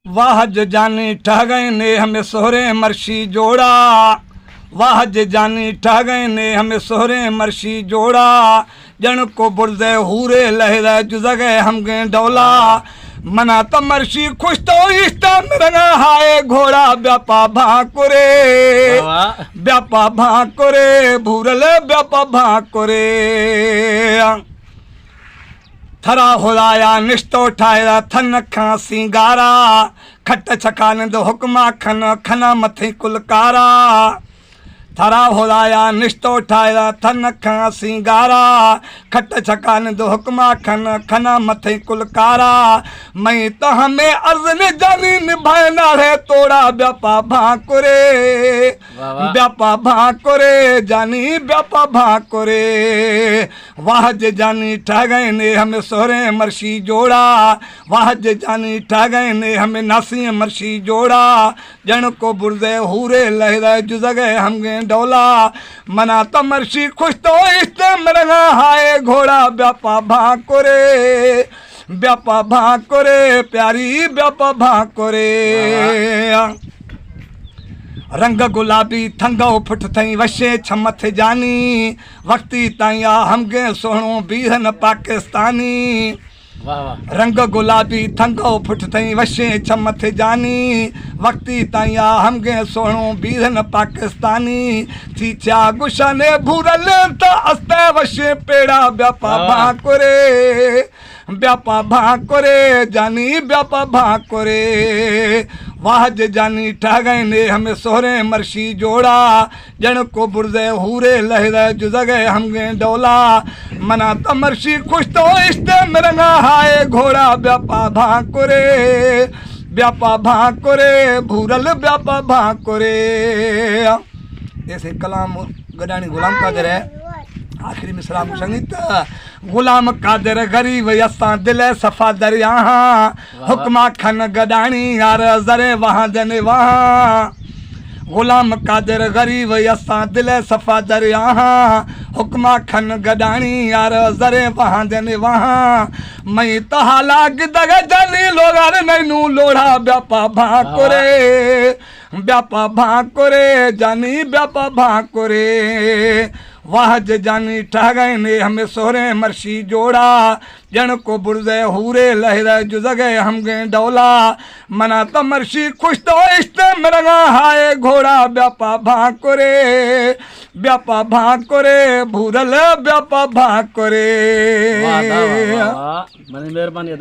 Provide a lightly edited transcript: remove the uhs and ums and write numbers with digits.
वाह जानी ठह गए ने हमें सोहरे मर्शी जोड़ा, वाह जानी ठह गए ने हमें सोहरे मर्शी जोड़ा, जन को बुरदे हूरे लहरा जुजगे हम गए डोला, मना तो मर्शी खुश तो इष्टा रंगा हाय घोड़ा व्यापा भाकुरे, व्यापा भाकुरे भूरल व्यापा भाकुरे। थरा होलाया निष्ठो ठाया थन खा सिंगारा, खट छकान दो हुक्मा खन खना मथे कुलकारा, थरा होलाया निष्ठो ठाया थन खा सिंगारा, खट छकान दो हुक्मा खन खना मथे कुलकारा, मैं तो हमें अर्ज ने जानी निभाए नारे तोड़ा व्यापा भाकुरे, व्यापा भाकुरे जानी व्यापा भाकुरे। वाह जानी ठह गए ने हमें सोहरे मर्शी जोड़ा, वाह जानी ठह गए ने हमें नासी मर्शी जोड़ा, जन को बुरदे हूरे लहरा जुजगे हम गए डोला, मना तो मर्शी खुश तो इष्टे मरना हाय घोड़ा व्यापा भाकुरे, व्यापा भाकुरे प्यारी व्यापा भाकुरे। रंग गुलाबी थंगो फुट थई वशे छमथ जानी, वक्ती ताया हम गे सोहणो बीहन पाकिस्तानी, रंग गुलाबी थंगो फुट थई वशे छमथ जानी, वक्ती ताया हम गे सोहणो बीहन पाकिस्तानी, थीचा गुशाने भूरल त अस्ते वशे पेड़ा व्यापा भाकुरे, व्यापा भाकुरे जानी व्यापा भाकुरे। वाह जानी ठह गए ने हमें सोहरे मर्शी जोड़ा, जन को बुरदे हूरे लहरा जुजगे हम गए डोला, मना तो मर्शी खुश तो इष्टे मरना हाय घोड़ा व्यापा भाकुरे, व्यापा भाकुरे भूरल व्यापा भाकुरे। ऐसे कलाम गडानी गुलाम कादर है आखिरी में सलाम संगीत। गुलाम कादर गरीब यसा दिल सफा दरिया, हुक्मा खन गडानी यार जरे वहाँ जने वहाँ, गुलाम कादर गरीब यसा दिल सफा दरिया, हुक्मा खन गडानी यार जरे वहाँ जने वहाँ, मैं तहाला गिदग जानी लोगार नैनू लोढ़ा व्यापा भाकुरे, व्यापा भाकुरे जानी व्यापा भाकुरे। वाह जानी ठह गए ने हमें सोहरे मर्शी जोड़ा, जन को बुरदे हूरे लहरा जुजगे हम गए डोला, मना तो मर्शी खुश तो इष्टे मरना हाय घोड़ा व्यापा भाकुरे, व्यापा भाकुरे भूरल व्यापा भाकुरे। मेहरबानी।